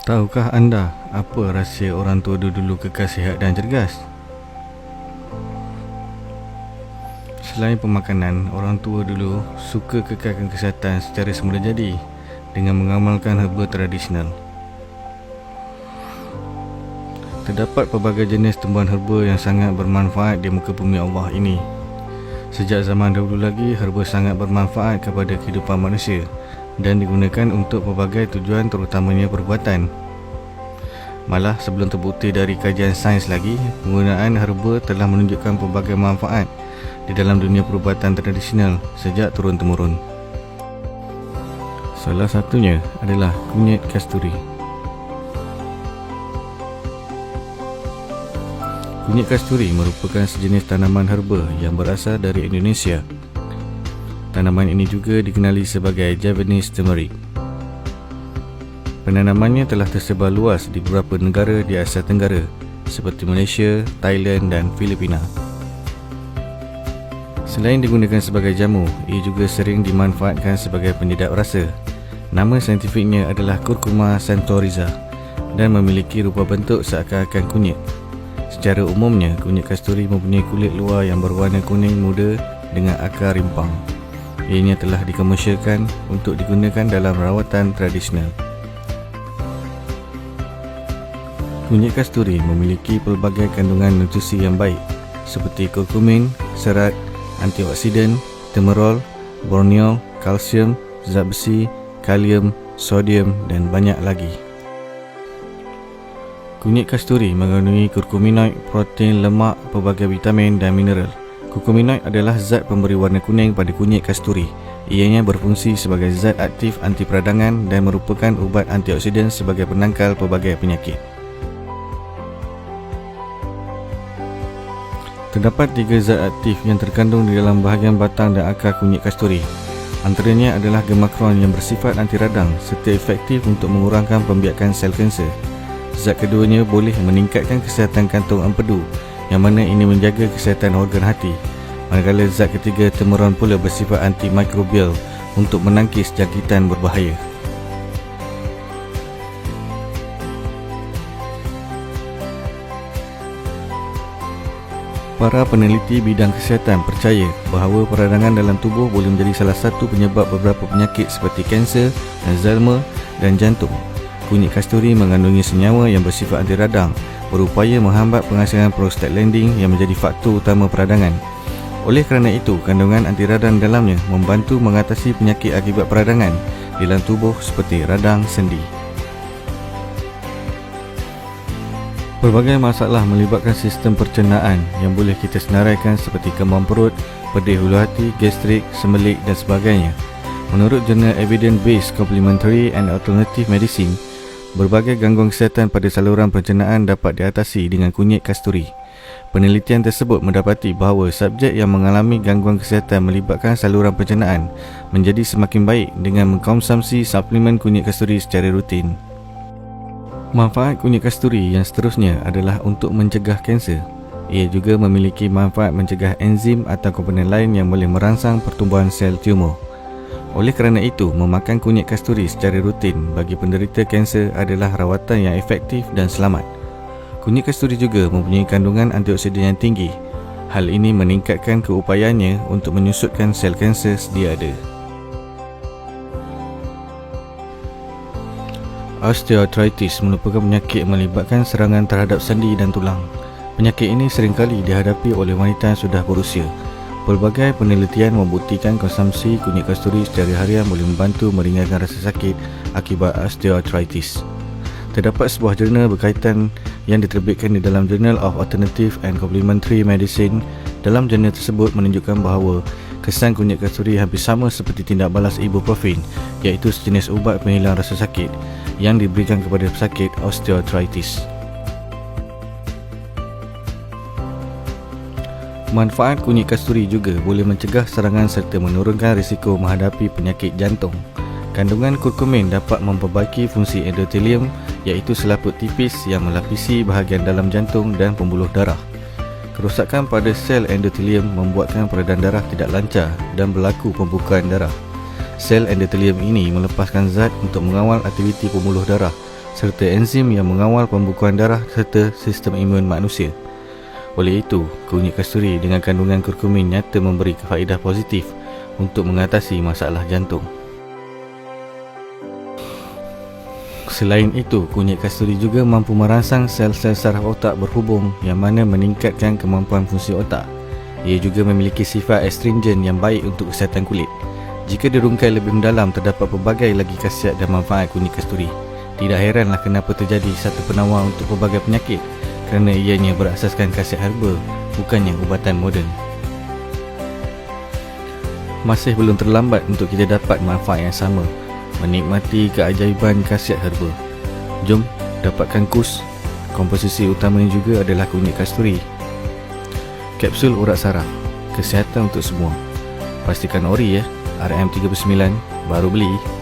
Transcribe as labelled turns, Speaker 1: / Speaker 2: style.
Speaker 1: Tahukah anda apa rahsia orang tua dulu kekal sihat dan cergas? Selain pemakanan, orang tua dulu suka kekalkan kesihatan secara semula jadi dengan mengamalkan herba tradisional. Terdapat pelbagai jenis tumbuhan herba yang sangat bermanfaat di muka bumi Allah ini. Sejak zaman dahulu lagi, herba sangat bermanfaat kepada kehidupan manusia dan digunakan untuk pelbagai tujuan, terutamanya perubatan. Malah sebelum terbukti dari kajian sains lagi, penggunaan herba telah menunjukkan pelbagai manfaat di dalam dunia perubatan tradisional sejak turun-temurun. Salah satunya adalah kunyit kasturi. Kunyit kasturi merupakan sejenis tanaman herba yang berasal dari Indonesia. Tanaman ini juga dikenali sebagai Javanese turmeric. Penanamannya telah tersebar luas di beberapa negara di Asia Tenggara seperti Malaysia, Thailand dan Filipina. Selain digunakan sebagai jamu, ia juga sering dimanfaatkan sebagai penyedap rasa. Nama saintifiknya adalah Curcuma santoriza dan memiliki rupa bentuk seakan-akan kunyit. Secara umumnya, kunyit kasturi mempunyai kulit luar yang berwarna kuning muda dengan akar rimpang. Ianya telah dikomersialkan untuk digunakan dalam rawatan tradisional. Kunyit kasturi memiliki pelbagai kandungan nutrisi yang baik seperti kurkumin, serat, antioksidan, temerol, borneol, kalsium, zat besi, kalium, sodium dan banyak lagi. Kunyit kasturi mengandungi kurkuminoid, protein, lemak, pelbagai vitamin dan mineral. Kurkuminoid adalah zat pemberi warna kuning pada kunyit kasturi. Ianya berfungsi sebagai zat aktif anti peradangan dan merupakan ubat antioksidan sebagai penangkal pelbagai penyakit. Terdapat 3 zat aktif yang terkandung di dalam bahagian batang dan akar kunyit kasturi. Antaranya adalah gemakron yang bersifat anti radang serta efektif untuk mengurangkan pembiakan sel kanser. Zat keduanya boleh meningkatkan kesihatan kantung empedu, yang mana ini menjaga kesihatan organ hati. Manakala zat ketiga temeron pula bersifat antimikrobial untuk menangkis jangkitan berbahaya. Para peneliti bidang kesihatan percaya bahawa peradangan dalam tubuh boleh menjadi salah satu penyebab beberapa penyakit seperti kanser, Alzheimer dan jantung. Kunyit kasturi mengandungi senyawa yang bersifat anti radang, berupaya menghambat penghasilkan prostaglandin yang menjadi faktor utama peradangan. Oleh kerana itu, kandungan anti radang dalamnya membantu mengatasi penyakit akibat peradangan di dalam tubuh seperti radang sendi. Pelbagai masalah melibatkan sistem pencernaan yang boleh kita senaraikan seperti kembang perut, pedih hulu hati, gastrik, sembelik dan sebagainya. Menurut jurnal Evidence-Based Complementary and Alternative Medicine, berbagai gangguan kesihatan pada saluran pencernaan dapat diatasi dengan kunyit kasturi. Penelitian tersebut mendapati bahawa subjek yang mengalami gangguan kesihatan melibatkan saluran pencernaan menjadi semakin baik dengan mengkonsumsi suplemen kunyit kasturi secara rutin. Manfaat kunyit kasturi yang seterusnya adalah untuk mencegah kanser. Ia juga memiliki manfaat mencegah enzim atau komponen lain yang boleh merangsang pertumbuhan sel tumor. Oleh kerana itu, memakan kunyit kasturi secara rutin bagi penderita kanser adalah rawatan yang efektif dan selamat. Kunyit kasturi juga mempunyai kandungan antioksidan yang tinggi. Hal ini meningkatkan keupayaannya untuk menyusutkan sel kanser sedia ada. Osteoarthritis merupakan penyakit yang melibatkan serangan terhadap sendi dan tulang. Penyakit ini seringkali dihadapi oleh wanita yang sudah berusia. Pelbagai penelitian membuktikan konsumsi kunyit kasturi secara harian boleh membantu meringankan rasa sakit akibat osteoarthritis. Terdapat sebuah jurnal berkaitan yang diterbitkan di dalam Journal of Alternative and Complementary Medicine. Dalam jurnal tersebut menunjukkan bahawa kesan kunyit kasturi hampir sama seperti tindak balas ibuprofen, iaitu sejenis ubat penghilang rasa sakit yang diberikan kepada pesakit osteoarthritis. Manfaat kunyit kasturi juga boleh mencegah serangan serta menurunkan risiko menghadapi penyakit jantung. Kandungan kurkumin dapat memperbaiki fungsi endotelium, iaitu selaput tipis yang melapisi bahagian dalam jantung dan pembuluh darah. Kerosakan pada sel endotelium membuatkan peredaran darah tidak lancar dan berlaku pembukaan darah. Sel endotelium ini melepaskan zat untuk mengawal aktiviti pembuluh darah serta enzim yang mengawal pembekuan darah serta sistem imun manusia. Oleh itu, kunyit kasturi dengan kandungan kurkumin nyata memberi faedah positif untuk mengatasi masalah jantung. Selain itu, kunyit kasturi juga mampu merangsang sel-sel saraf otak berhubung yang mana meningkatkan kemampuan fungsi otak. Ia juga memiliki sifat astringent yang baik untuk kesihatan kulit. Jika dirungkai lebih mendalam, terdapat pelbagai lagi khasiat dan manfaat kunyit kasturi. Tidak heranlah kenapa terjadi satu penawar untuk pelbagai penyakit, kerana ianya berasaskan khasiat herba, bukannya ubatan moden. Masih belum terlambat untuk kita dapat manfaat yang sama, menikmati keajaiban khasiat herba. Jom dapatkan kus. Komposisi utamanya juga adalah kunyit kasturi. Kapsul urat saraf, kesihatan untuk semua. Pastikan ori ya, RM39, baru beli.